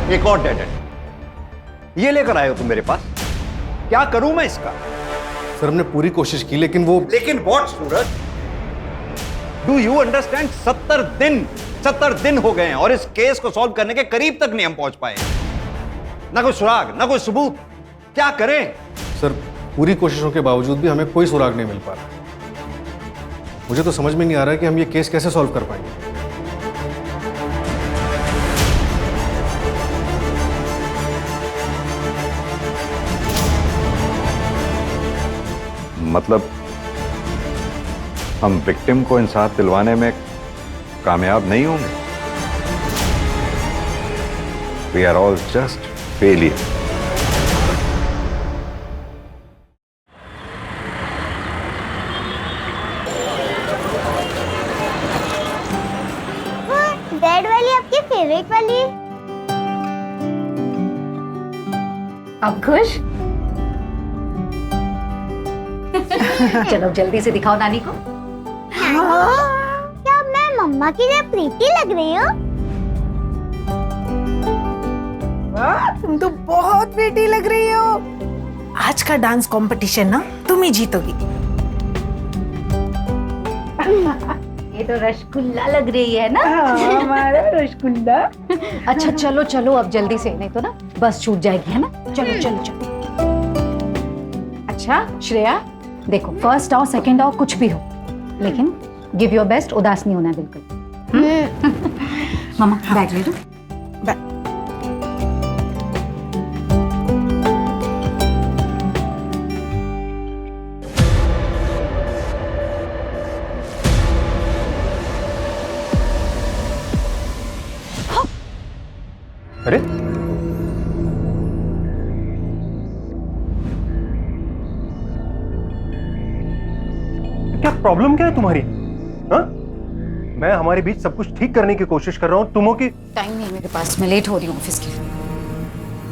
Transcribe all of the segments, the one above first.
एक और dead and ये लेकर आए हो तुम मेरे पास। क्या करूं मैं इसका? सर हमने पूरी कोशिश की लेकिन what Suraj? Do you understand? 70 दिन हो गए हैं और इस केस को सॉल्व करने के करीब तक नहीं हम पहुंच पाए। ना कोई सुराग, ना कोई सबूत। क्या करें? सर पूरी कोशिशों के बावजूद भी हमें कोई सुराग नहीं मिल पा रहा। मुझे तो समझ में नहीं आ रहा है कि हम ये केस कैसे सॉल्व कर पाएंगे। मतलब हम विक्टिम को इंसाफ दिलवाने में कामयाब नहीं होंगे। We are all just failure. Red वाली आपकी फेवरेट वाली? अब खुश? चलो जल्दी से दिखाओ नानी को। क्या मैं मम्मा की लिए प्रीति लग रही हूँ? वाह, तुम तो बहुत बेटी लग रही हो। आज का डांस कंपटीशन ना तुम ही जीतोगी। ये तो रसगुल्ला लग रही है ना? हमारा रसगुल्ला। अच्छा चलो चलो अब जल्दी से, नहीं तो ना बस छूट जाएगी, है ना? चलो चलो चलो। अच्छा श्रेया देखो, फर्स्ट आओ सेकंड आओ कुछ भी हो, लेकिन गिव योर बेस्ट। उदास नहीं होना बिल्कुल। मामा बैग ले लो। अरे क्या प्रॉब्लम क्या है तुम्हारी? हाँ? मैं हमारे बीच सब कुछ ठीक करने की कोशिश कर रहा हूँ, तुम हो कि टाइम नहीं है मेरे पास, मैं लेट हो रही हूँ ऑफिस के लिए।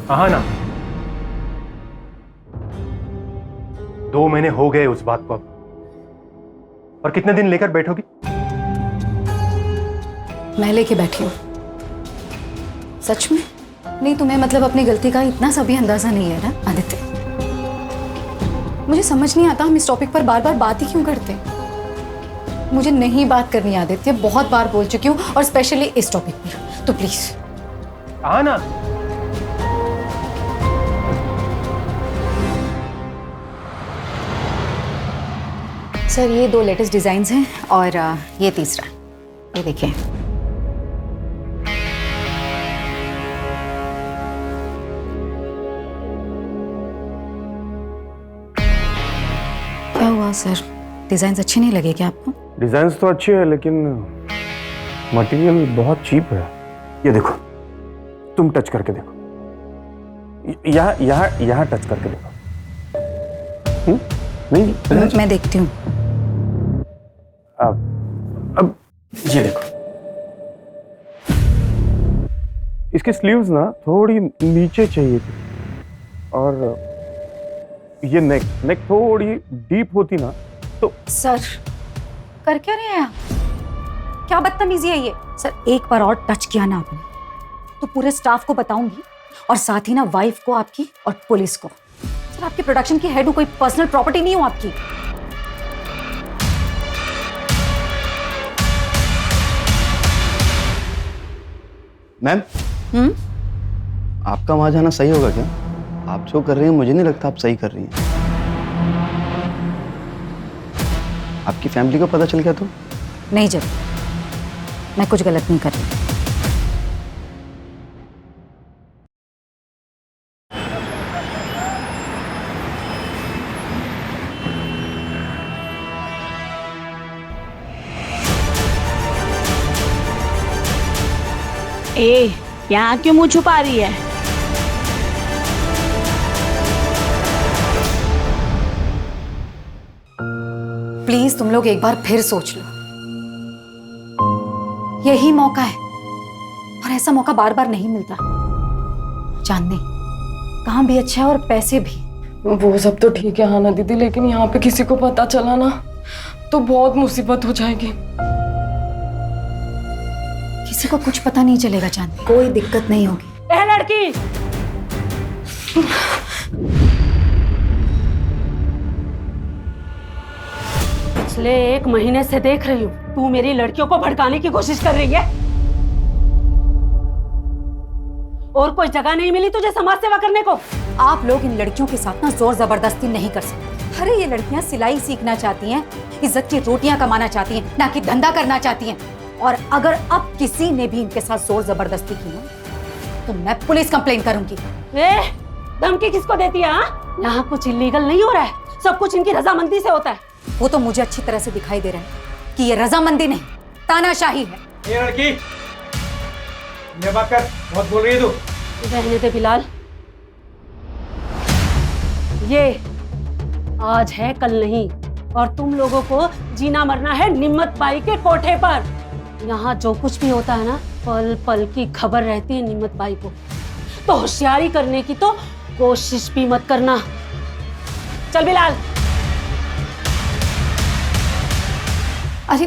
हाँ ना, 2 महीने हो गए उस बात को अब, और कितने दिन लेकर बैठोगी? मैं लेके बैठी हूँ। सच में? नहीं तुम्हें मतलब अपनी गलती का इतना सा भी अंदाजा नहीं है ना आदित्य? मुझे समझ नहीं आता हम इस टॉपिक पर बार बार बात ही क्यों करते हैं। मुझे नहीं बात करनी आदित्य, बहुत बार बोल चुकी हूँ, और स्पेशली इस टॉपिक पर, तो प्लीज। हाँ ना, सर ये 2 लेटेस्ट डिजाइन हैं और ये तीसरा, ये देखिए। क्या हुआ सर, डिजाइन अच्छे नहीं लगे क्या आपको? डिजाइन्स तो अच्छे हैं लेकिन मटेरियल बहुत चीप है। ये देखो, तुम टच करके देखो, यहाँ टच करके देखो। नहीं मैं देखती हूँ। अब ये देखो, इसके स्लीव्स ना थोड़ी नीचे चाहिए थी, और ये नेक थोड़ी डीप होती ना तो। सर कर क्या रहे हैं आप? क्या बदतमीजी है ये? सर एक बार और टच किया ना आपने तो पूरे स्टाफ को बताऊंगी, और साथ ही ना वाइफ को आपकी और पुलिस को। सर आपकी प्रोडक्शन की हेड हूं, कोई पर्सनल प्रॉपर्टी नहीं हूं आपकी। मैम, आपका वहां जाना सही होगा क्या? आप जो कर रही हैं मुझे नहीं लगता आप सही कर रही हैं। आपकी फैमिली को पता चल गया तो? नहीं जब, मैं कुछ गलत नहीं कर रही। ए, यहाँ क्यों मुंह छुपा रही है? प्लीज तुम लोग एक बार फिर सोच लो, यही मौका है, और ऐसा मौका बार बार नहीं मिलता। जानने काम भी अच्छा है और पैसे भी। वो सब तो ठीक है हाँ ना दीदी, लेकिन यहाँ पे किसी को पता चला ना तो बहुत मुसीबत हो जाएगी। किसी को कुछ पता नहीं चलेगा चांदनी, कोई दिक्कत नहीं होगी। ए लड़की, पिछले 1 महीने से देख रही हूँ तू मेरी लड़कियों को भड़काने की कोशिश कर रही है। और कोई जगह नहीं मिली तुझे समाज सेवा करने को? आप लोग इन लड़कियों के साथ ना जोर जबरदस्ती नहीं कर सकते। अरे ये लड़कियां सिलाई सीखना चाहती हैं, इज्जत की रोटियां कमाना चाहती हैं, ना कि धंधा करना चाहती हैं। और अगर अब किसी ने भी इनके साथ जोर जबरदस्ती की ना तो मैं पुलिस कंप्लेन करूंगी। धमकी किसको देती है? यहाँ कुछ इलीगल नहीं हो रहा है, सब कुछ इनकी रजामंदी से होता है। वो तो मुझे अच्छी तरह से दिखाई दे रहा है कि ये रजामंदी नहीं, तानाशाही है। ये लड़की, ये बात कर, बहुत बोल रही है तू। रहने दे बिलाल, ये आज है कल नहीं, और तुम लोगों को जीना मरना है निम्मत बाई के कोठे पर। यहाँ जो कुछ भी होता है ना, पल पल की खबर रहती है निम्मत बाई को। तो होशियारी करने की तो कोशिश भी मत करना। चल बिलाल। अरे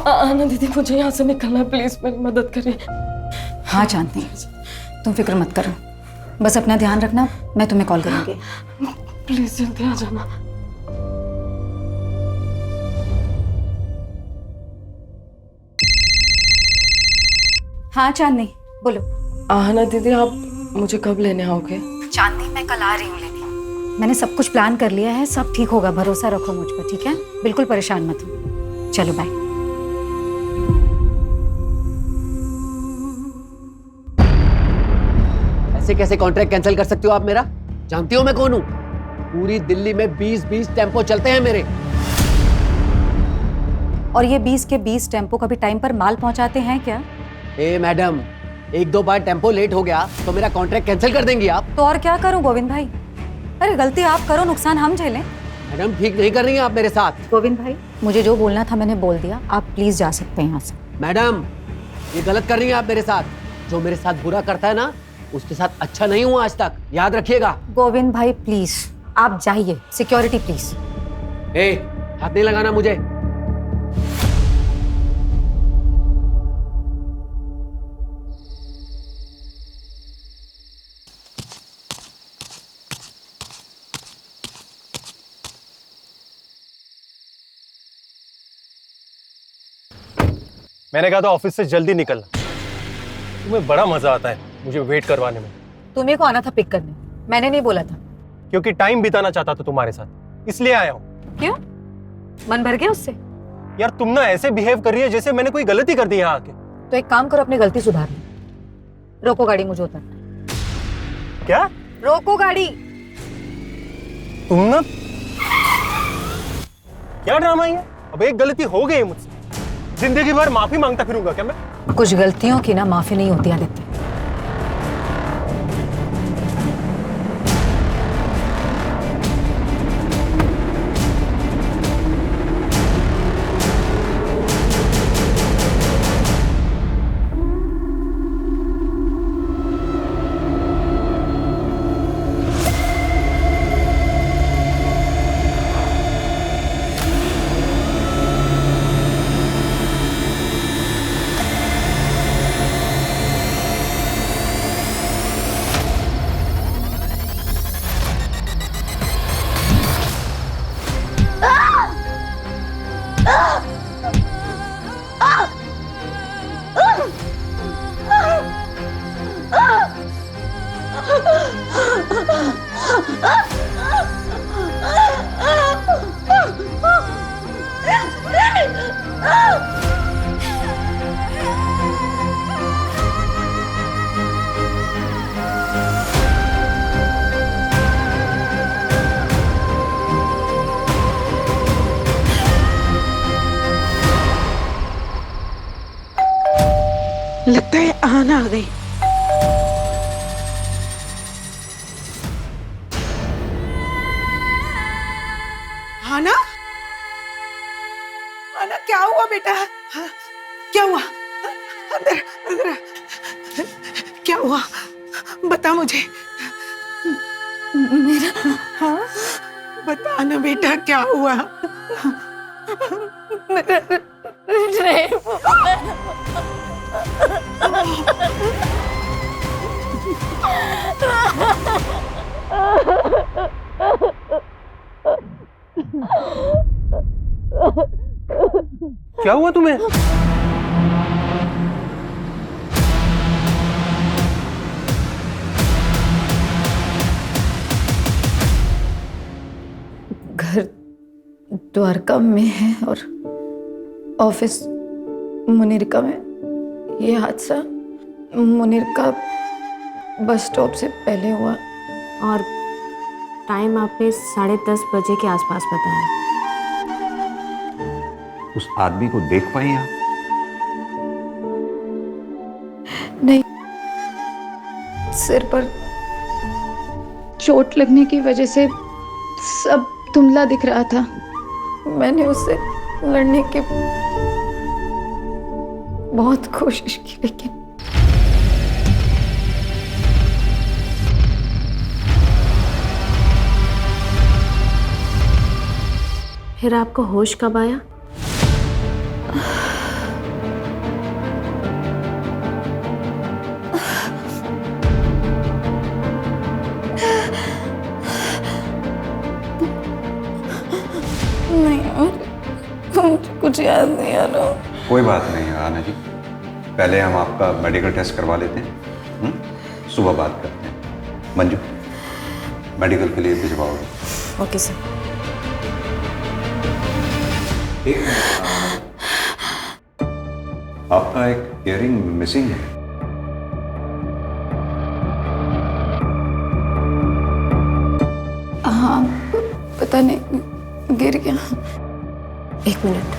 आना दीदी, मुझे यहाँ से निकलना है, प्लीज मेरी मदद करिए। हाँ चांदनी, तुम फिक्र मत करो, बस अपना ध्यान रखना, मैं तुम्हें कॉल करूंगी। प्लीज जल्दी आ जाना। हाँ चांदनी, बोलो। आना दीदी, आप मुझे कब लेने आओगे? चांदनी, मैं कल आ रही हूँ लेने। मैंने सब कुछ प्लान कर लिया है, सब ठीक होगा, भरोसा रखो मुझ पर, ठीक है? बिल्कुल परेशान मत हो। चलो बाय। ऐसे कैसे कॉन्ट्रैक्ट कैंसिल कर सकते हो आप मेरा? जानती हो मैं कौन हूँ? पूरी दिल्ली में 20-20 टेम्पो चलते हैं मेरे। और ये 20 के 20 टेम्पो कभी टाइम पर माल पहुंचाते हैं क्या? ए मैडम, 1-2 बार टेम्पो लेट हो गया तो मेरा कॉन्ट्रैक्ट कैंसिल कर देंगी आप? तो और क्या करूं गोविंद भाई? अरे गलती आप करो, नुकसान हम झेलें। मैडम, ठीक नहीं कर रही हैं आप मेरे साथ। गोविंद भाई, मुझे जो बोलना था मैंने बोल दिया, आप प्लीज जा सकते हैं यहाँ से। मैडम, ये गलत कर रही हैं आप मेरे साथ। जो मेरे साथ बुरा करता है ना, उसके साथ अच्छा नहीं हुआ आज तक, याद रखिएगा। गोविंद भाई प्लीज आप जाइए, सिक्योरिटी प्लीज। ए, हाथ नहीं लगाना मुझे। मैंने कहा था ऑफिस से जल्दी निकलना। तुम्हें बड़ा मजा आता है मुझे वेट करवाने में। तुम्हें को आना था पिक करने, मैंने नहीं बोला था। क्योंकि टाइम बिताना चाहता था तुम्हारे साथ, इसलिए आया हूँ। क्यों, मन भर गया उससे? यार तुम ना ऐसे बिहेव कर रही है जैसे मैंने कोई गलती कर दी यहाँ आके। तो एक काम करो, अपनी गलती सुधार लो। रोको गाड़ी, मुझे उतरना। क्या? रोको गाड़ी। तुम ना क्या ड्रामा है? अब एक गलती हो गई है मुझसे, जिंदगी भर माफी मांगता फिरूंगा क्या मैं? कुछ गलतियों की ना माफी नहीं होती आदित्य। लगता है आना आ गई। आना, आना क्या हुआ बेटा? हाँ, क्या हुआ? अंदर अंदर क्या हुआ? बता मुझे। मेरा हाँ, बता ना बेटा क्या हुआ? मेरा क्या हुआ तुम्हें? घर द्वारका में है और ऑफिस मुनीरका में। ये हादसा मुनीरका बस स्टॉप से पहले हुआ। और टाइम आपने 10:30 बजे के आसपास बताया। उस आदमी को देख पाई आप? नहीं, सिर पर चोट लगने की वजह से सब धुंधला दिख रहा था। मैंने उससे लड़ने की बहुत कोशिश की, लेकिन फिर आपको होश कब आया? नहीं, मुझे कुछ याद नहीं आ रहा। कोई बात नहीं आना जी, पहले हम आपका मेडिकल टेस्ट करवा लेते हैं, सुबह बात करते हैं। मंजू, मेडिकल के लिए भिजवाओगे? Okay sir. आपका एक इयरिंग मिसिंग है। हाँ, पता नहीं, गिर गया। 1 मिनट।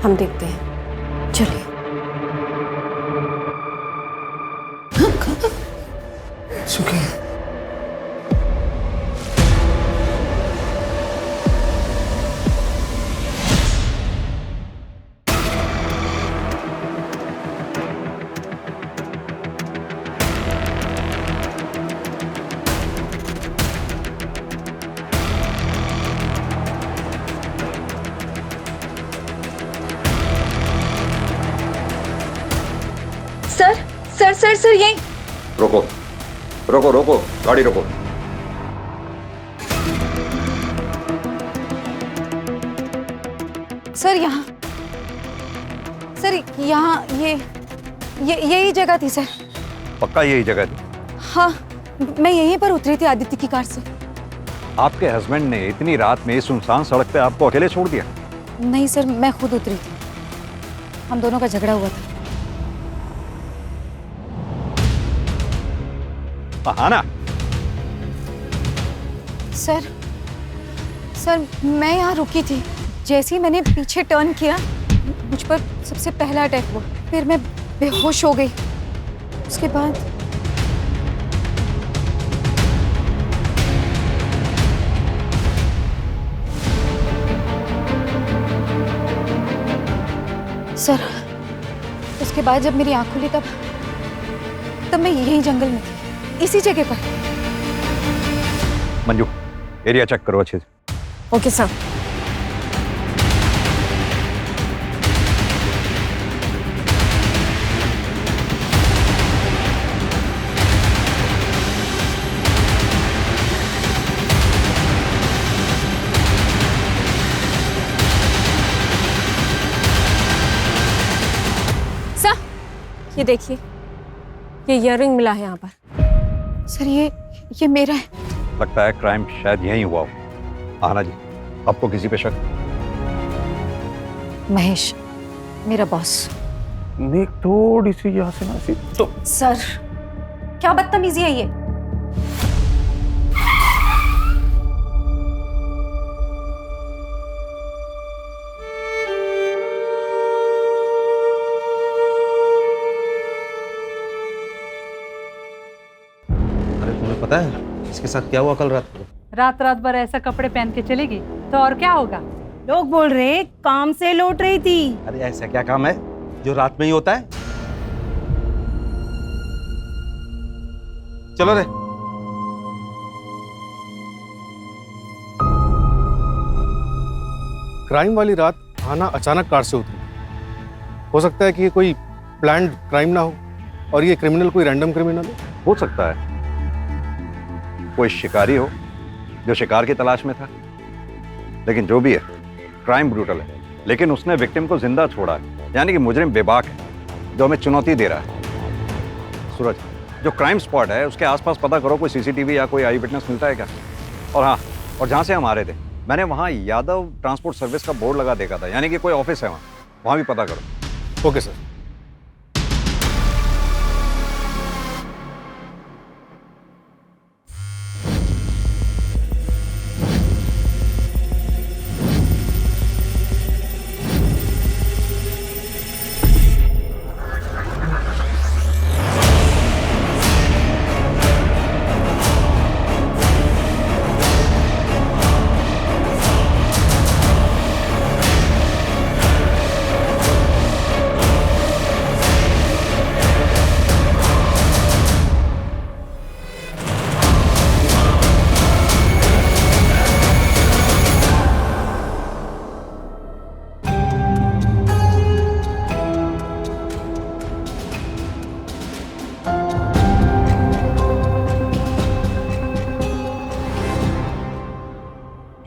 हम देखते हैं, चलिए। सुखी, सर यही। रोको रोको रोको, गाड़ी रोको। सर यहाँ, सर यहाँ ये यही जगह थी सर। पक्का यही जगह थी? हाँ, मैं यहीं पर उतरी थी आदित्य की कार से। आपके हस्बैंड ने इतनी रात में इस सुनसान सड़क पे आपको अकेले छोड़ दिया? नहीं सर, मैं खुद उतरी थी। हम दोनों का झगड़ा हुआ था। आना। सर मैं यहाँ रुकी थी। जैसे ही मैंने पीछे टर्न किया, मुझ पर सबसे पहला अटैक हुआ। फिर मैं बेहोश हो गई। उसके बाद सर, उसके बाद जब मेरी आंख खुली तब मैं यही जंगल में थी, इसी जगह पर। मंजू, एरिया चेक करो अच्छे से। Okay sir. ये देखिए, ये इयररिंग मिला है यहाँ पर। सर ये मेरा है। लगता है क्राइम शायद यहीं हुआ हो। आना जी, आपको किसी पे शक? महेश, मेरा बॉस। नेक थोड़ी सी यहाँ से ना सी तो। सर, क्या बदतमीजी है ये? पता है इसके साथ क्या हुआ कल रात को? रात भर ऐसा कपड़े पहन के चलेगी तो और क्या होगा? लोग बोल रहे काम से लौट रही थी। अरे ऐसा क्या काम है जो रात में ही होता है? चलो रे। क्राइम वाली रात आना अचानक कार से उतरी। हो सकता है कि ये कोई प्लान्ड क्राइम ना हो और ये क्रिमिनल कोई रैंडम क्रिमिनल हो सकता है कोई शिकारी हो जो शिकार की तलाश में था। लेकिन जो भी है, क्राइम ब्रूटल है, लेकिन उसने विक्टिम को जिंदा छोड़ा है, यानी कि मुजरिम बेबाक है, जो हमें चुनौती दे रहा है। सूरज, जो क्राइम स्पॉट है उसके आसपास पता करो, कोई सीसीटीवी या कोई आई विटनेस मिलता है क्या? और हाँ, और जहाँ से हम आ रहे थे, मैंने वहाँ यादव ट्रांसपोर्ट सर्विस का बोर्ड लगा देखा था, यानी कि कोई ऑफिस है वहाँ भी पता करो। Okay sir.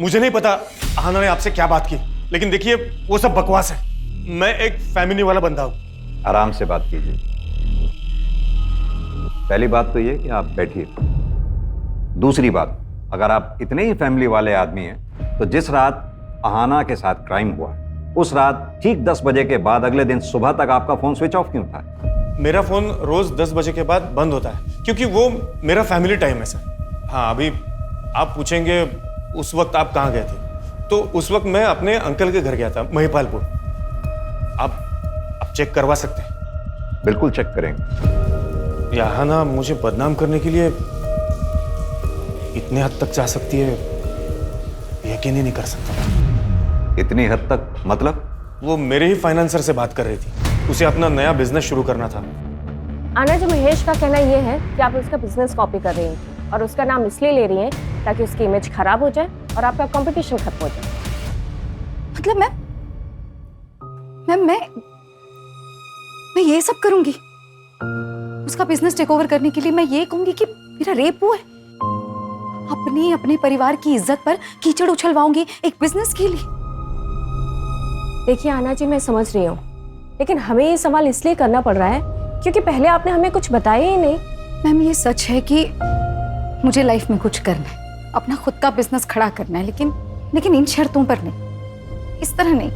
मुझे नहीं पता आहाना ने आपसे क्या बात की, लेकिन देखिए वो सब बकवास है। मैं एक फैमिली वाला बंदा हूं। आराम से बात कीजिए। पहली बात तो ये कि आप बैठिए। दूसरी बात, अगर आप इतने ही फैमिली वाले आदमी हैं तो जिस रात आहाना के साथ क्राइम हुआ उस रात ठीक 10 बजे के बाद अगले दिन सुबह तक आपका फोन स्विच ऑफ क्यों था? मेरा फोन रोज 10 बजे के बाद बंद होता है क्योंकि वो मेरा फैमिली टाइम है सर। हाँ, अभी आप पूछेंगे उस वक्त आप कहाँ गए थे, तो उस वक्त मैं अपने अंकल के घर गया था, महिपालपुर। आप चेक करवा सकते हैं। बिल्कुल चेक करेंगे। आहाना मुझे बदनाम करने के लिए इतने हद तक जा सकती है, यकीन ही नहीं कर सकता। इतनी हद तक मतलब? वो मेरे ही फाइनेंसर से बात कर रही थी, उसे अपना नया बिजनेस शुरू करना था। आना जी, महेश का कहना ये है कि आप उसका बिजनेस कॉपी कर रही हैं और उसका नाम इसलिए ले रही हैं ताकि उसकी इमेज खराब हो जाए और आपका कंपटीशन खत्म हो जाए। मतलब मैं ये सब करूंगी? उसका बिजनेस टेक ओवर करने के लिए मैं ये कहूंगी कि मेरा रेप हुआ है? अपने परिवार की इज्जत पर कीचड़ उछलवाऊंगी एक बिजनेस के लिए? देखिए आना जी, मैं समझ रही हूँ, लेकिन हमें ये सवाल इसलिए करना पड़ रहा है क्योंकि पहले आपने हमें कुछ बताया ही नहीं। मैम, ये सच है कि मुझे लाइफ में कुछ करना है, अपना खुद का बिजनेस खड़ा करना है, लेकिन इन शर्तों पर नहीं, इस तरह नहीं।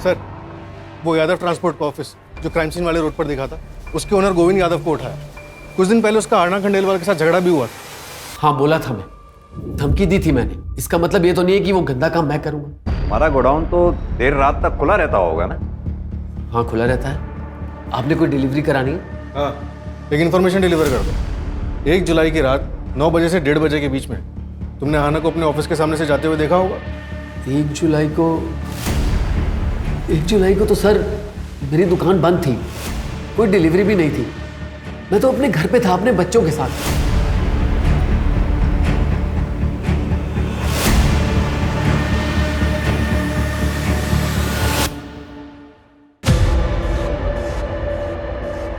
सर, वो यादव ट्रांसपोर्ट का ऑफिस जो क्राइम सीन वाले रोड पर दिखा था, उसके ओनर गोविंद यादव को उठाया। कुछ दिन पहले उसका आरना खंडेलवाल के साथ झगड़ा भी हुआ था। हाँ, बोला था, मैं धमकी दी थी मैंने। इसका मतलब ये तो नहीं है कि वो गंदा काम मैं करूंगा। हमारा गोडाउन तो देर रात तक खुला रहता होगा ना? हाँ, खुला रहता है। आपने कोई डिलीवरी करानी है? हाँ, एक इन्फॉर्मेशन डिलीवर कर दो। 1 जुलाई की रात 9 बजे से 1:30 बजे के बीच में तुमने आहाना को अपने ऑफिस के सामने से जाते हुए देखा होगा। 1 जुलाई को तो सर मेरी दुकान बंद थी, कोई डिलीवरी भी नहीं थी। मैं तो अपने घर पे था अपने बच्चों के साथ।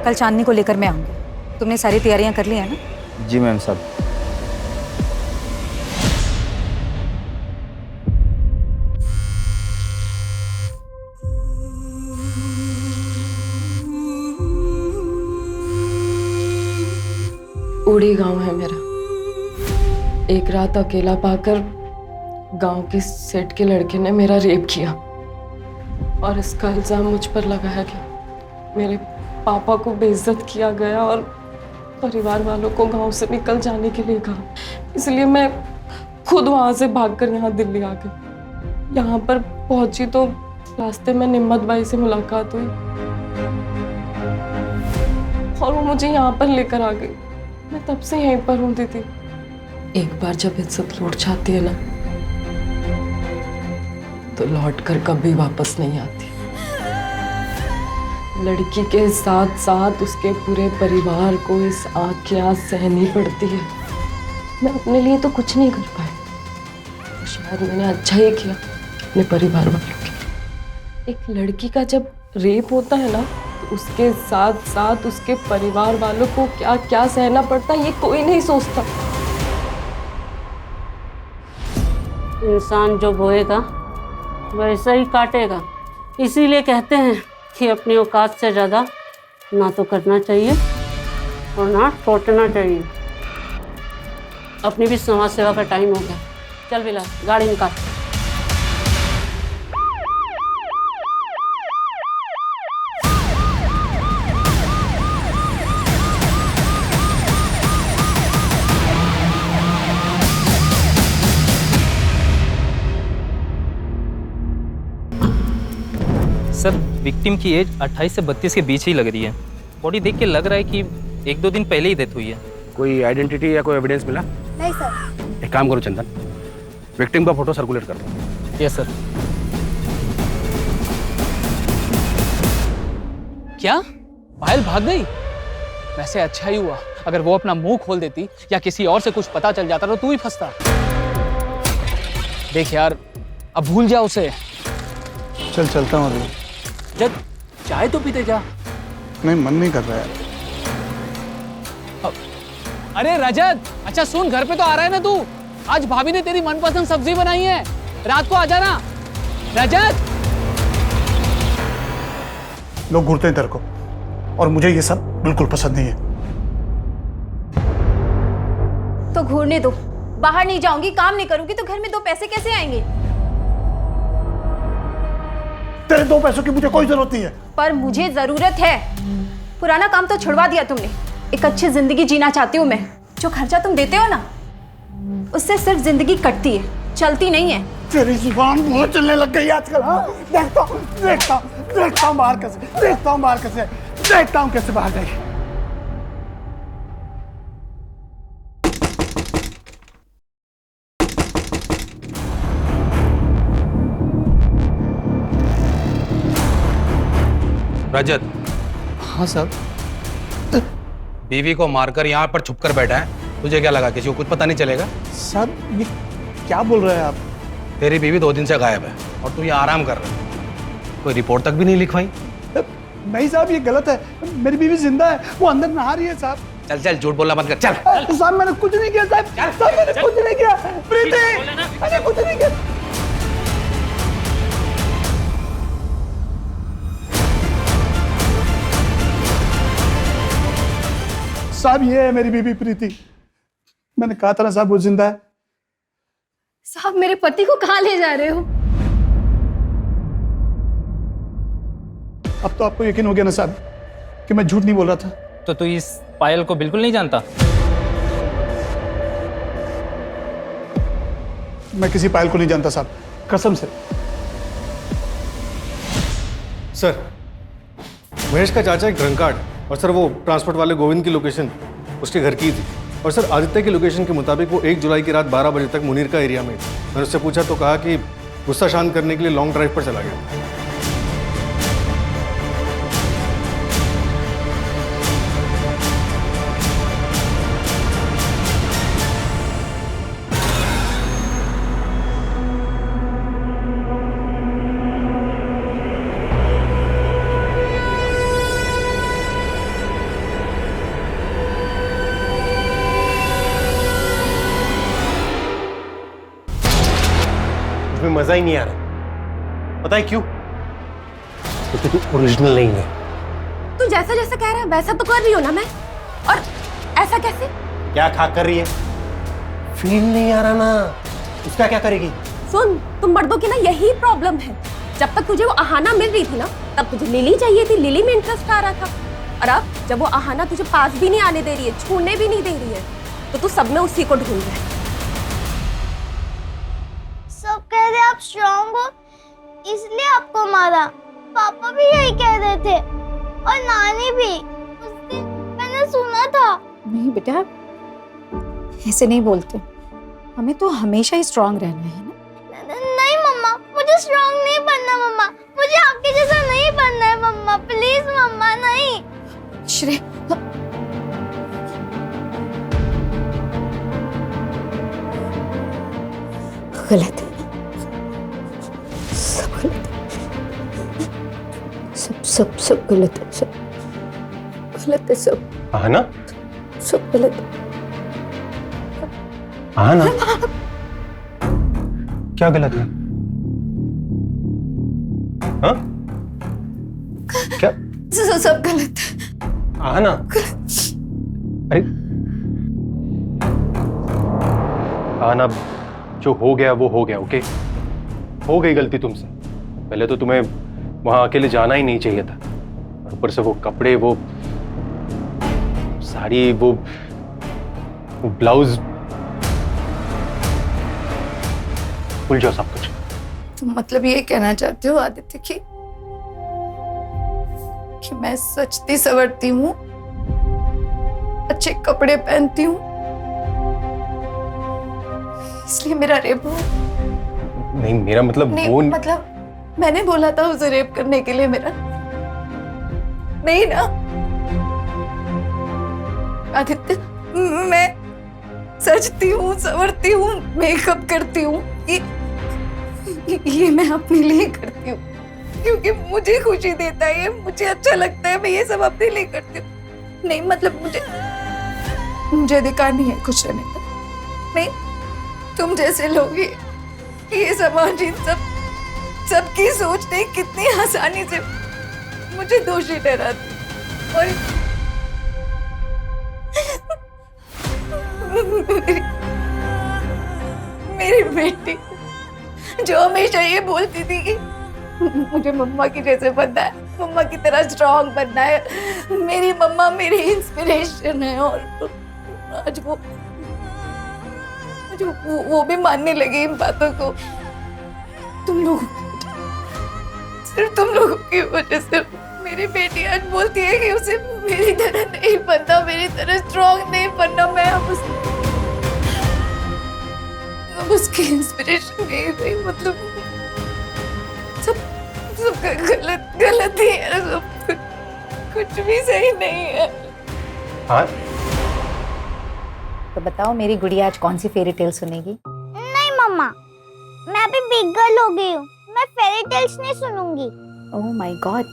कल चांदनी को लेकर मैं आऊंगी। तुमने सारी तैयारियां कर ली है ना? जी मैम साहब। उड़ी गांव है मेरा। एक रात अकेला पाकर गांव के सेठ के लड़के ने मेरा रेप किया और इसका इल्जाम मुझ पर लगाया गया। मेरे पापा को बेइज्जत किया गया और परिवार वालों को गांव से निकल जाने के लिए कहा। इसलिए मैं खुद वहां से भागकर यहाँ दिल्ली आ गई। यहाँ पर पहुंची तो रास्ते में निम्मत बाई से मुलाकात हुई और वो मुझे यहाँ पर लेकर आ गई। मैं तब से यहीं पर हूँ दीदी। एक बार जब इज्जत लौट जाती है ना तो लौट कर कभी वापस नहीं आती। लड़की के साथ साथ उसके पूरे परिवार को इस आग की आग सहनी पड़ती है। मैं अपने लिए तो कुछ नहीं कर पाई, तो शायद मैंने अच्छा ही किया अपने परिवार वालों के। एक लड़की का जब रेप होता है ना तो उसके साथ साथ उसके परिवार वालों को क्या क्या सहना पड़ता है ये कोई नहीं सोचता। इंसान जो बोएगा वैसा ही काटेगा। इसीलिए कहते हैं कि अपनी औकात से ज़्यादा ना तो करना चाहिए और ना सोचना चाहिए। अपनी भी समाज सेवा का टाइम हो गया। चल बिला, गाड़ी निकाल। सर, विक्टिम की एज 28 से 32 के बीच ही लग रही है। बॉडी देख के लग रहा है कि 1-2 दिन पहले ही डेथ हुई है। कोई आइडेंटिटी या कोई एविडेंस मिला? नहीं सर। एक काम करो चंदन, विक्टिम का फोटो सर्कुलेट कर दो। Yes sir. क्या पायल भाग गई? वैसे अच्छा ही हुआ, अगर वो अपना मुंह खोल देती या किसी और से कुछ पता चल जाता तो तू ही फंसता। देख यार, अब भूल जा उसे। चलता हूँ अभी। जब चाय तो पीते जा। नहीं, मन नहीं कर रहा है। अरे रजत, अच्छा सुन, घर पे तो आ रहा है ना तू? आज भाभी ने तेरी मनपसंद सब्जी बनाई है, रात को आ जाना। रजत, लोग घूरते हैं तेरे को और मुझे ये सब बिल्कुल पसंद नहीं है। तो घूरने दो। बाहर नहीं जाऊंगी, काम नहीं करूंगी तो घर में 2 पैसे कैसे आएंगे? तेरे 2 पैसों की मुझे कोई जरूरत नहीं है। पर मुझे जरूरत है। पुराना काम तो छुड़वा दिया तुमने। एक अच्छी जिंदगी जीना चाहती हूँ मैं। जो खर्चा तुम देते हो ना उससे सिर्फ जिंदगी कटती है, चलती नहीं है। तेरी जुबान बहुत चलने लग गई आजकल। हाँ, देखता हूँ बाहर कैसे बाहर गई। रजत। हाँ साहब। बीवी को मारकर यहाँ पर छुपकर बैठा है, तुझे क्या लगा किसी को कुछ पता नहीं चलेगा? साहब ये क्या बोल रहे हैं आप? तेरी बीवी 2 दिन से गायब है और तू यहाँ आराम कर रहा है। कोई रिपोर्ट तक भी नहीं लिखवाई? नहीं साहब, ये गलत है। मेरी बीवी जिंदा है, वो अंदर नहा रही है साहब। चल चल, झूठ बोलना बंद कर। चल साहब, मैंने कुछ नहीं किया साहब। साहब मैंने कुछ नहीं किया। प्रीति, मैंने कुछ नहीं किया। साहब ये है मेरी बीबी प्रीति। मैंने कहा था ना साहब वो जिंदा है। साहब मेरे पति को कहाँ ले जा रहे हो? अब तो आपको यकीन हो गया ना साहब कि मैं झूठ नहीं बोल रहा था। तो तू इस पायल को बिल्कुल नहीं जानता? मैं किसी पायल को नहीं जानता साहब, कसम से। सर, महेश का चाचा एक ड्रंक कार्ड और सर वो ट्रांसपोर्ट वाले गोविंद की लोकेशन उसके घर की थी। और सर आदित्य की लोकेशन के मुताबिक वो 1 जुलाई की रात 12 बजे तक मुनीर का एरिया में थी। मैंने उससे पूछा तो कहा कि गुस्सा शांत करने के लिए लॉन्ग ड्राइव पर चला गया। उसमें मजा ही नहीं आ रहा। पता है क्यों? क्योंकि तू ओरिजिनल नहीं है। तू जैसा जैसा कह रहा है वैसा तो कर रही हो ना मैं। और ऐसा कैसे? क्या खा कर रही है? फील नहीं आ रहा ना, उसका क्या करेगी? सुन, तुम मर्दों की ना यही प्रॉब्लम है। जब तक तुझे वो आहाना मिल रही थी ना तब तुझे लिली चाहिए थी, लिली में इंटरेस्ट आ रहा था। और अब जब वो आहाना तुझे पास भी नहीं आने दे रही है, छूने भी नहीं दे रही है, तो तू सब में उसी को ढूंढ रहा है। सब कह रहे आप स्ट्रॉन्ग हो इसलिए आपको मारा। पापा भी यही कह रहे थे और नानी भी। उस दिन मैंने सुना था। नहीं बेटा, ऐसे नहीं बोलते। हमें तो हमेशा ही स्ट्रांग रहना है ना। नहीं मम्मा, मुझे स्ट्रांग नहीं बनना मम्मा, मुझे आपके जैसा नहीं बनना है मम्मा, प्लीज मम्मा नहीं। श्रेय, गलत है, सब गलत है, सब गलत है, सब गलत है, सब आहना, सब गलत है। आहना, क्या गलत है? हाँ? क्या? सब गलत है। आहना, अरे आहना, जो हो गया वो हो गया, ओके? हो गई गलती तुमसे। पहले तो तुम्हें वहां अकेले जाना ही नहीं चाहिए था, और ऊपर से वो कपड़े, वो साड़ी, वो ब्लाउज, भूल जाओ सब कुछ। तुम मतलब ये कहना चाहते हो आदित्य कि मैं सजती सवरती हूँ, अच्छे कपड़े पहनती हूँ, इसलिए मेरा रेप हुआ? नहीं, मेरा मतलब नहीं, वो मतलब मैंने बोला था उसे रेप करने के लिए, मेरा नहीं ना आदित्य। मैं सजती हूँ, संवरती हूँ, मेकअप करती हूँ, ये मैं अपने लिए करती हूँ क्योंकि मुझे खुशी देता है, मुझे अच्छा लगता है, मैं ये सब अपने लिए करती हूँ। नहीं मतलब मुझे अधिकार नहीं है खुश रहने का। नहीं, तुम जैसे लोग ये समाज, इन सबकी सोच ने कितनी आसानी से मुझे दोषी ठहराती, और मेरी बेटी जो हमेशा ये बोलती थी कि मुझे मम्मा की जैसे बनना है, मम्मा की तरह स्ट्रांग बनना है, मेरी मम्मा मेरी इंस्पिरेशन है, और आज वो भी मानने लगी इन बातों को। तुम लोगों सिर्फ तुम लोगों की वजह से मेरी बेटी आज बोलती है कि उसे मेरी तरह नहीं बनना, मेरी तरह स्ट्रांग नहीं बनना। मैं अब उसकी इंस्पिरेशन नहीं रही, मतलब सब गलत ही है, सब कुछ भी सही नहीं है। हाँ? तो बताओ मेरी गुड़िया आज कौन सी फेरी टेल सुनेगी? नहीं मम्मा, मैं अभी बिग गर्ल हो गई हूँ, मैं फेरी टेल्स नहीं सुनूंगी। ओह माय गॉड,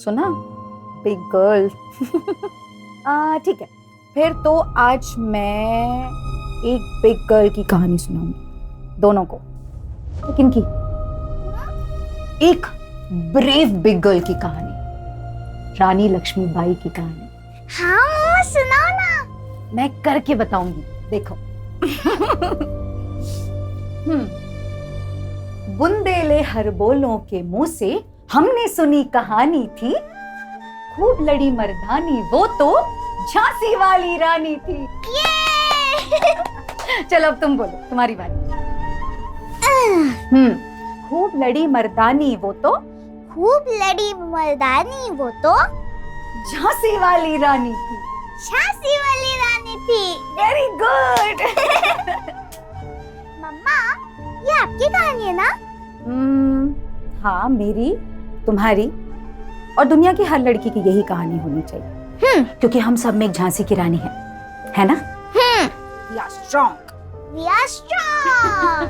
सुना बिग गर्ल। ठीक है, फिर तो आज मैं एक बिग गर्ल की कहानी सुनाऊंगी दोनों को। लेकिन की एक ब्रेव बिग गर्ल की कहानी, रानी लक्ष्मीबाई की कहानी। हाँ मम्मा सुनाओ ना। मैं करके बताऊंगी, देखो। बुंदेले हर बोलों के मुंह से हमने सुनी कहानी थी, खूब लड़ी मर्दानी वो तो झांसी वाली रानी थी। चलो अब तुम बोलो, तुम्हारी बारी। खूब लड़ी मर्दानी वो तो, खूब लड़ी मर्दानी वो तो झांसी वाली रानी थी, झांसी वाली रानी थी। Very good. मम्मा, ये आपकी कहानी है ना? हाँ, मेरी, तुम्हारी और दुनिया की हर लड़की की यही कहानी होनी चाहिए। क्योंकि हम सब में एक झांसी की रानी है ना? We are strong. We are strong.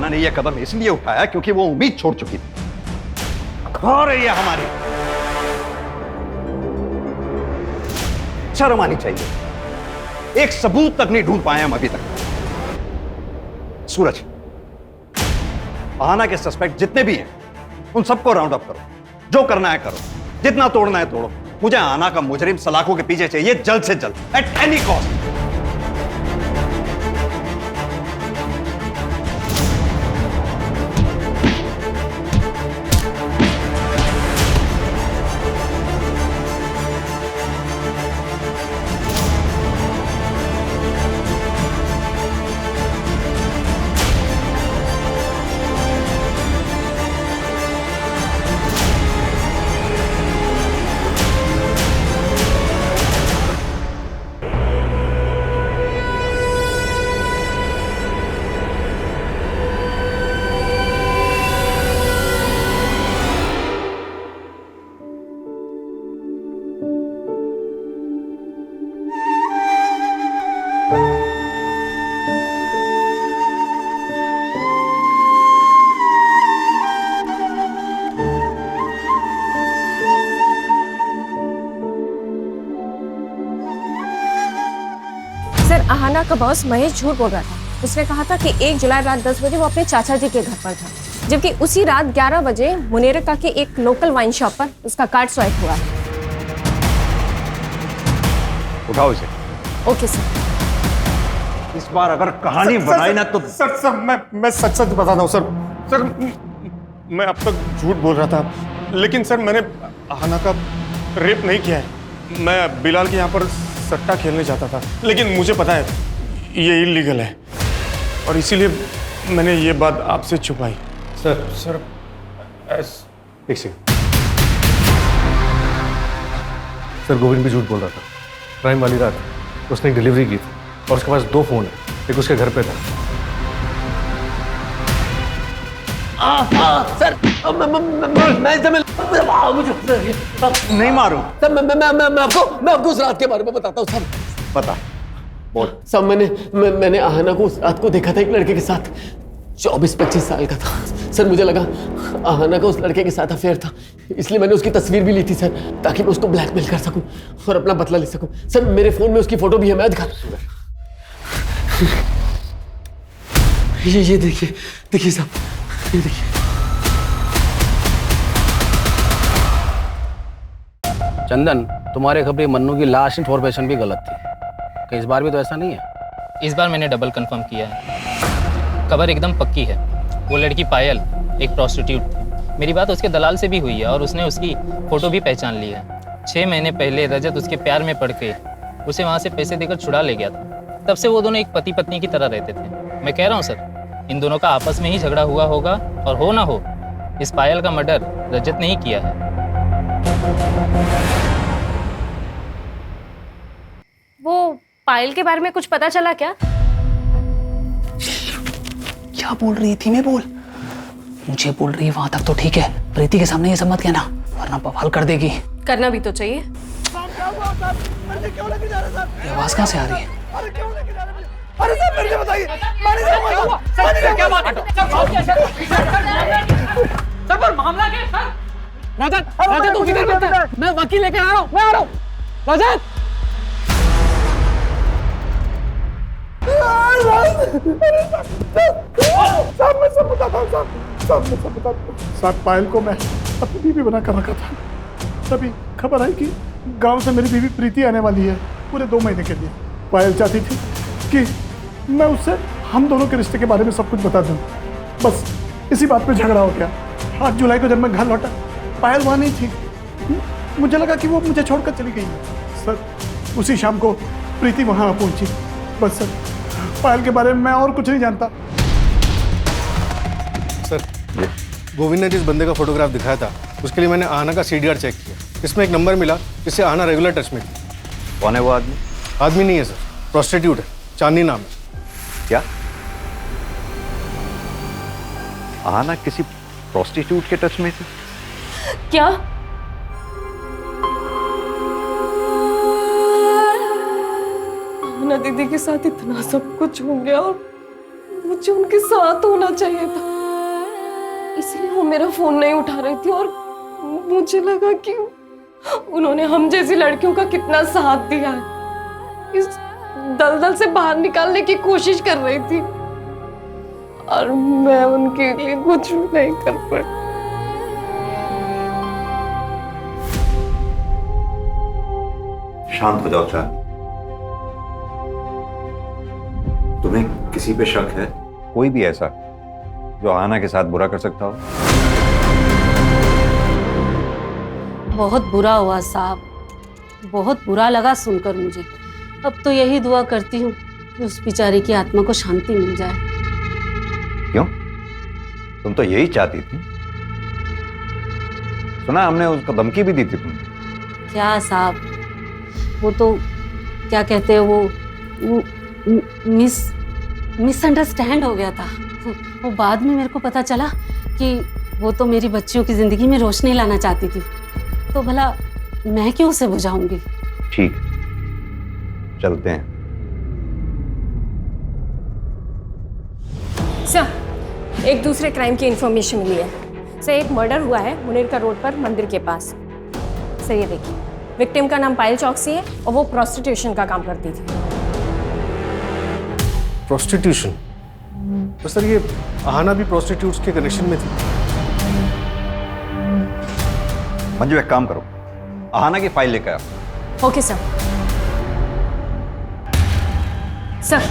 आना ने यह कदम इसलिए उठाया क्योंकि वो उम्मीद छोड़ चुकी थी। खा रही है हमारी, शर्म आनी चाहिए। एक सबूत तक नहीं ढूंढ पाए हम अभी तक। सूरज, आना के सस्पेक्ट जितने भी हैं उन सबको राउंड अप करो, जो करना है करो, जितना तोड़ना है तोड़ो। मुझे आना का मुजरिम सलाखों के पीछे चाहिए जल्द से जल्द, at any cost. Sir, Aahana का बॉस महेश झूठ बोल रहा था। उसने कहा था कि 1 जुलाई रात 10 बजे वो अपने चाचा जी के घर पर था, जबकि उसी रात 11 बजे मुनेरिका के एक लोकल वाइन शॉप पर उसका कार्ड स्वाइप हुआ है। उठाओ इसे। Okay sir. इस बार अगर कहानी बनाई ना तो सर मैं सच सच बताता हूँ सर। मैं अब तक झूठ बोल रहा था, लेकिन सर मैंने आहाना का रेप नहीं किया है। मैं बिलाल के यहाँ पर सट्टा खेलने जाता था, लेकिन मुझे पता है ये इलीगल है और इसीलिए मैंने ये बात आपसे छुपाई। सर एक सेकंड। सर, गोविंद भी झूठ बोल रहा था। क्राइम वाली रात उसने एक डिलीवरी की थी और उसके पास 2 फोन है, एक उसके घर पे था। सर नहीं मारो सर। मैं आपको उस रात के बारे में बताता हूँ सर। बता, बोल। सब मैंने आहाना को उस रात को देखा था एक लड़के के साथ, 24-25 साल का था। सर मुझे लगा आहाना का उस लड़के के साथ अफेयर था, इसलिए मैंने उसकी तस्वीर भी ली थी सर, ताकि मैं उसको ब्लैकमेल कर सकूं और अपना बदला ले सकूं। सर मेरे फोन में उसकी फोटो भी है, मैं दिखा। ये देखिए साहब, ये देखिए। चंदन, तुम्हारे खबरें मन्नू की लास्ट इन्फॉर्मेशन भी गलत थी। कि इस बार भी तो ऐसा नहीं है? इस बार मैंने डबल कंफर्म किया है, खबर एकदम पक्की है। वो लड़की पायल एक प्रोस्टिट्यूट थी। मेरी बात उसके दलाल से भी हुई है और उसने उसकी फ़ोटो भी पहचान ली है। 6 महीने पहले रजत उसके प्यार में पड़ के उसे वहाँ से पैसे देकर छुड़ा ले गया था। तब से वो दोनों एक पति पत्नी की तरह रहते थे। मैं कह रहा हूँ सर, इन दोनों का आपस में ही झगड़ा हुआ होगा, और हो ना हो इस पायल का मर्डर रजत ने ही किया है। वो पायल के बारे में कुछ पता चला क्या? क्या बोल रही थी? मैं बोल, मुझे बोल रही है वहां तक तो ठीक है, प्रीति के सामने ये सब मत कहना वरना बवाल कर देगी। करना भी तो चाहिए। ये आवाज कहाँ से आ रही है? अरे सर मेरे को बताइए, क्या बात है? सर पर मामला क्या है सर? रजत तू किधर करता है? मैं वकील लेके आ रहा हूँ, मैं आ रहा हूँ। रजत साहब, पायल को मैं अपनी बीवी बना कर रखा था। तभी खबर आई कि गांव से मेरी बीवी प्रीति आने वाली है पूरे 2 महीने के लिए। पायल चाहती थी कि मैं उससे हम दोनों के रिश्ते के बारे में सब कुछ बता दूं। बस इसी बात पे झगड़ा हो गया। 8 जुलाई को जब मैं घर लौटा, पायल वहाँ नहीं थी। मुझे लगा कि वो मुझे छोड़कर चली गई है। सर, उसी शाम को प्रीति वहाँ पहुंची। बस सर, पायल के बारे में मैं और कुछ नहीं जानता। सर, गोविंद ने जिस बंदे का फोटोग्राफ दिखाया था उसके लिए मैंने आहाना का CDR चेक किया। इसमें एक नंबर मिला जिससे आहाना रेगुलर टच में थी। कौन है वो आदमी? आदमी नहीं है सर, प्रोस्टिट्यूट है, चांदनी नाम है। क्या आहाना किसी प्रोस्टिट्यूट के टच में थी? क्या? आहाना दीदी के साथ इतना सब कुछ हो गया और मुझे उनके साथ होना चाहिए था, इसलिए वो मेरा फोन नहीं उठा रही थी। और मुझे लगा कि उन्होंने हम जैसी लड़कियों का कितना साथ दिया है, इस दलदल से बाहर निकालने की कोशिश कर रही थी, और मैं उनके लिए कुछ भी नहीं कर पाई। शांत हो जाओ चांद। तुम्हें किसी पे शक है? कोई भी ऐसा जो आहाना के साथ बुरा कर सकता हो? बहुत बुरा हुआ साहब, बहुत बुरा लगा सुनकर मुझे। अब तो यही दुआ करती हूँ कि उस बेचारी की आत्मा को शांति मिल जाए। क्यों? तुम तो यही चाहती थी। सुना हमने उसको धमकी भी दी थी तुमने। क्या साहब, वो तो क्या कहते हैं वो मिसअंडरस्टैंड हो गया था। वो बाद में मेरे को पता चला कि वो तो मेरी बच्चियों की जिंदगी में रोशनी लाना चाहती थी, तो भला मैं क्यों उसे बुझाऊंगी। ठीक, चलते हैं। सर, एक दूसरे क्राइम की इंफॉर्मेशन मिली है। सर, एक मर्डर हुआ है मुनीर का रोड पर मंदिर के पास। सर ये देखिए, विक्टिम का नाम पायल चौकसी है और वो प्रोस्टिट्यूशन का काम करती थी। प्रोस्टिट्यूशन? तो सर ये आहाना भी प्रोस्टिट्यूट्स के कनेक्शन में थी। मंजू एक काम करो, आहाना की फाइल लेकर आओ। Okay sir. सर,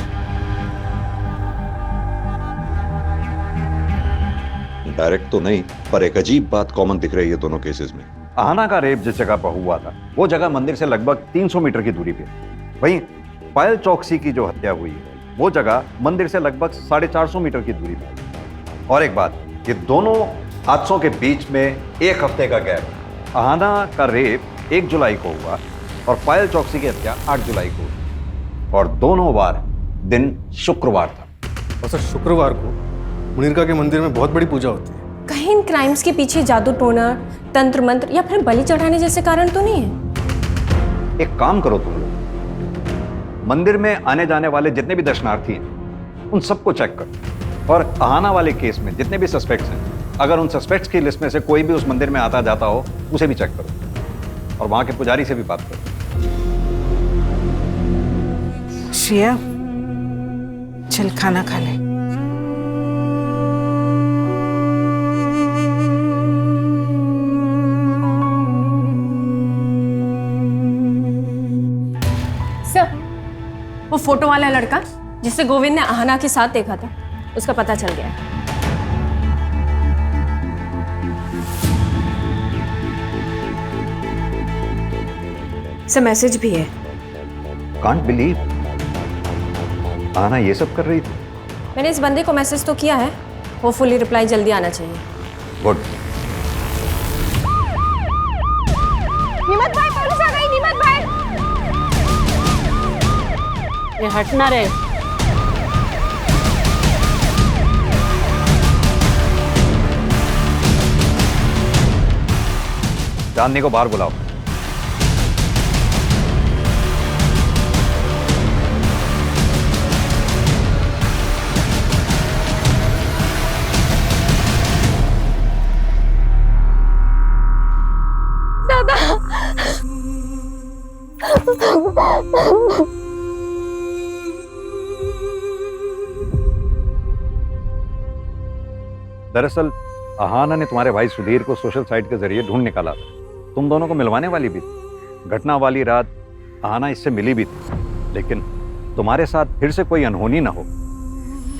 डायरेक्ट तो नहीं, पर एक अजीब बात कॉमन दिख रही है दोनों केसेस में। आहाना का रेप जिस जगह पर हुआ था वो जगह मंदिर से लगभग 300 मीटर की दूरी पे। वहीं पायल चौकसी की जो हत्या हुई है वो जगह मंदिर से लगभग 450 मीटर की दूरी पर। और एक बात, ये दोनों हादसों के बीच में एक हफ्ते का गैप। आहाना का रेप 1 जुलाई को हुआ और पायल चौकसी की हत्या 8 जुलाई को हुई, और दोनों बार दिन शुक्रवार था। और सर शुक्रवार को मुनीरका के मंदिर में बहुत बड़ी पूजा होती है। कहीं इन क्राइम्स के पीछे जादू टोना, तंत्र मंत्र या फिर बलि चढ़ाने जैसे कारण तो नहीं है? एक काम करो तुम लोग, मंदिर में आने जाने वाले जितने भी दर्शनार्थी हैं उन सबको चेक करो, और आहाना वाले केस में जितने भी सस्पेक्ट्स हैं, अगर उन सस्पेक्ट्स की लिस्ट में से कोई भी उस मंदिर में आता जाता हो उसे भी चेक करो, और वहां के पुजारी से भी बात करो। श्रेया, चल खाना खा ले। सर, वो फोटो वाला लड़का जिसे गोविंद ने आहाना के साथ देखा था, उसका पता चल गया है। सर, मैसेज भी है। कांट बिलीव आहाना ये सब कर रही थी। मैंने इस बंदे को मैसेज तो किया है, होपफुली रिप्लाई जल्दी आना चाहिए। गुड। निमत भाई, पुलिस आ गई। निमत भाई, ये हटना रे। चांदनी को बाहर बुलाओ। दरअसल आहाना ने तुम्हारे भाई सुधीर को सोशल साइट के जरिए ढूंढ निकाला था। तुम दोनों को मिलवाने वाली भी थी। घटना वाली रात आहाना इससे मिली भी थी, लेकिन तुम्हारे साथ फिर से कोई अनहोनी ना हो,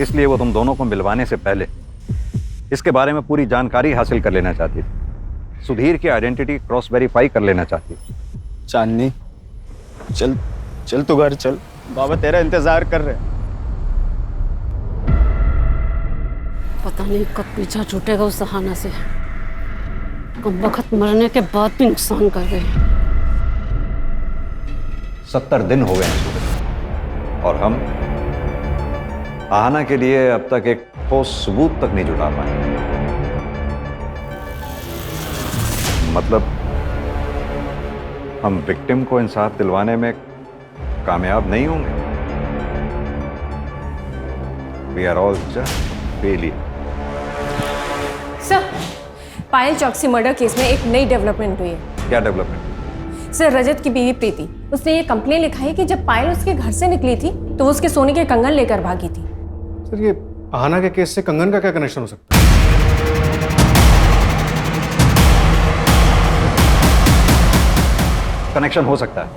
इसलिए वो तुम दोनों को मिलवाने से पहले इसके बारे में पूरी जानकारी हासिल कर लेना चाहती थी। सुधीर की आइडेंटिटी क्रॉस वेरीफाई कर लेना चाहती थी। चांदनी, चल चल तू घर चल, बाबा तेरा इंतजार कर रहे हैं। पता नहीं कब पीछा छूटेगा उस आहाना से। कम वक्त मरने के बाद भी नुकसान कर गए। 70 दिन हो गए हैं सुधीर, और हम आहाना के लिए अब तक एक ठोस सबूत तक नहीं जुटा पाए। मतलब हम विक्टिम को इंसाफ दिलवाने में कामयाब नहीं होंगे। We are all just failure. Sir, Payal Chouksey murder case में एक नई डेवलपमेंट हुई है। क्या डेवलपमेंट? सर, रजत की बीवी प्रीति, उसने ये कंप्लेन लिखा है कि जब पायल उसके घर से निकली थी तो वो उसके सोने के कंगन लेकर भागी थी। सर, ये आहाना के केस से कंगन का क्या कनेक्शन हो सकता है? कनेक्शन हो सकता है।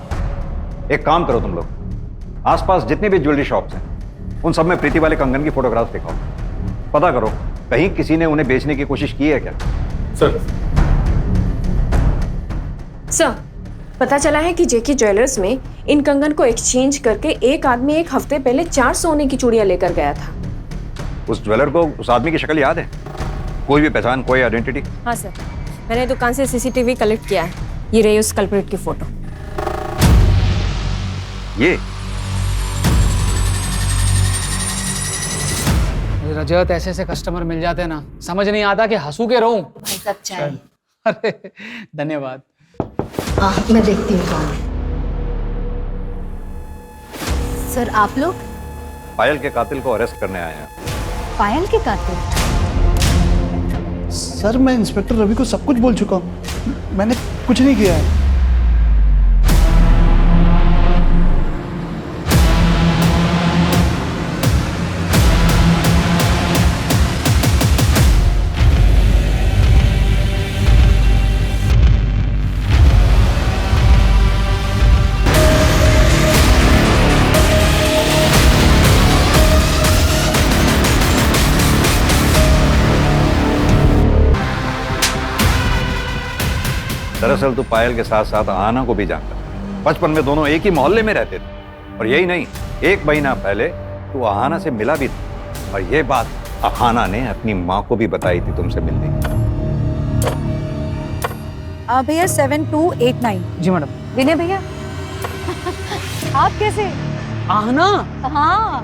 एक काम करो तुम लोग, आसपास जितनी भी ज्वेलरी शॉप्स हैं उन सब में प्रीति वाले कंगन की फोटोग्राफ दिखाओ, पता करो कहीं किसी ने उन्हें बेचने की कोशिश की है क्या। सर पता चला है कि जेके ज्वेलर्स में इन कंगन को एक्सचेंज करके एक आदमी एक हफ्ते पहले 4 सोने की चूड़ियां लेकर गया था। उस ज्वेलर को उस आदमी की शक्ल याद है? कोई भी पहचान, कोई आइडेंटिटी? हाँ सर, मैंने दुकान से सीसीटीवी कलेक्ट किया है। ये रही उस कल्प्रिट की फोटो। ये रजत, ऐसे ऐसे कस्टमर मिल जाते हैं ना, समझ नहीं आता कि हंसू के रहूं। सब चाय। अरे धन्यवाद। मैं देखती हूँ कौन है। सर, आप लोग? पायल के कातिल को अरेस्ट करने आए हैं। पायल के कातिल? सर, मैं इंस्पेक्टर रवि को सब कुछ बोल चुका हूँ, मैंने कुछ नहीं किया है। दरअसल तू पायल के साथ साथ आहाना को भी जानता है। बचपन में दोनों एक ही मोहल्ले में रहते थे। और यही नहीं, 1 महीना पहले तू आहाना से मिला भी था। और ये बात आहाना ने अपनी माँ को भी बताई थी तुमसे मिलने की। भैया 7289। जी मैडम। विनय भैया आप कैसे? आहना? हाँ।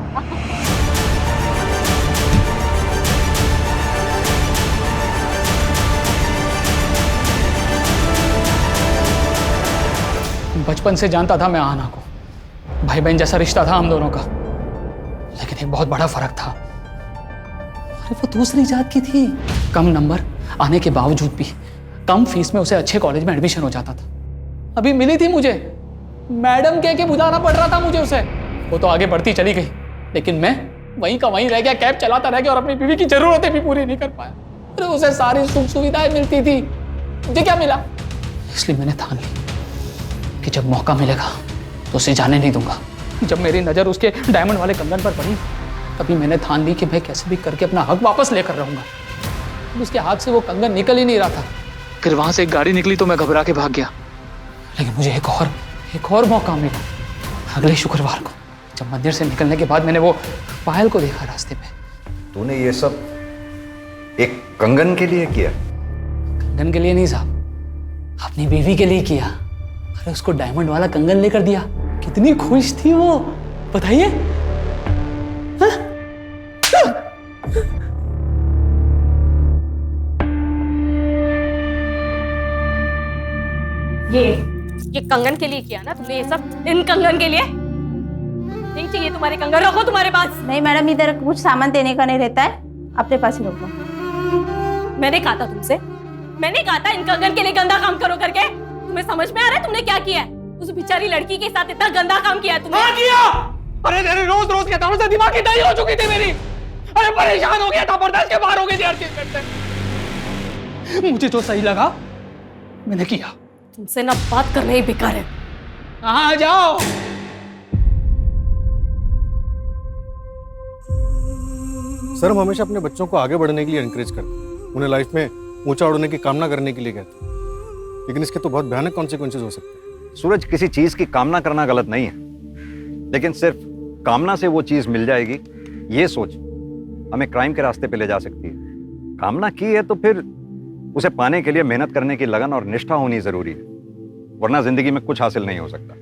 बचपन से जानता था मैं आहना को, भाई बहन जैसा रिश्ता था हम दोनों का। लेकिन एक बहुत बड़ा फर्क था, अरे वो दूसरी जात की थी। कम नंबर आने के बावजूद भी कम फीस में उसे अच्छे कॉलेज में एडमिशन हो जाता था। अभी मिली थी मुझे, मैडम कह के बुलाना पड़ रहा था मुझे उसे। वो तो आगे बढ़ती चली गई, लेकिन मैं वहीं का वहीं रह गया, कैब चलाता रह गया और अपनी बीवी की जरूरतें भी पूरी नहीं कर पाया। अरे उसे सारी सुख सुविधाएं मिलती थी, मुझे क्या मिला? इसलिए मैंने ठान ली कि जब मौका मिलेगा तो उसे जाने नहीं दूंगा। जब मेरी नज़र उसके डायमंड वाले कंगन पर पड़ी, तभी मैंने ठान ली कि मैं कैसे भी करके अपना हक वापस लेकर रहूंगा। उसके हाथ से वो कंगन निकल ही नहीं रहा था। फिर वहां से एक गाड़ी निकली तो मैं घबरा के भाग गया। लेकिन मुझे एक और मौका मिला अगले शुक्रवार को, जब मंदिर से निकलने के बाद मैंने वो पायल को देखा रास्ते पे। तूने ये सब एक कंगन के लिए किया? कंगन के लिए नहीं साहब, अपनी बीवी के लिए किया। अरे उसको डायमंड वाला कंगन लेकर दिया, कितनी खुश थी वो, बताइए। ये कंगन के लिए किया ना तुमने ये सब? इन कंगन के लिए नहीं चाहिए तुम्हारे कंगन, रखो तुम्हारे पास। नहीं मैडम, इधर कुछ सामान देने का नहीं रहता है, अपने पास ही रखो। मैंने कहा था तुमसे, मैंने कहा था इन कंगन के लिए गंदा काम करो करके। तुम्हें समझ में आ रहा है तुमने क्या किया है? उस बेचारी लड़की के साथ इतना गंदा काम किया है तुमने। हाँ किया। अरे तेरे रोज रोज के तारों से दिमाग की दही हो चुकी थी मेरी। अरे परेशान हो गया था, बर्दाश्त के बाहर हो गई थी हर चीज करते। मुझे जो सही लगा मैंने किया। तुमसे ना बात करना ही बेकार है। आ जाओ। सर, हम हमेशा अपने बच्चों को आगे बढ़ने के लिए एनकरेज करते हैं, उन्हें लाइफ में ऊंचा उड़ने की कामना करने के लिए कहते हैं। लेकिन इसके तो बहुत भयानक कॉन्सिक्वेंसेस हो सकते हैं। सूरज, किसी चीज की कामना करना गलत नहीं है, लेकिन सिर्फ कामना से वो चीज मिल जाएगी ये सोच हमें क्राइम के रास्ते पे ले जा सकती है। कामना की है तो फिर उसे पाने के लिए मेहनत करने की लगन और निष्ठा होनी जरूरी है, वरना जिंदगी में कुछ हासिल नहीं हो सकता।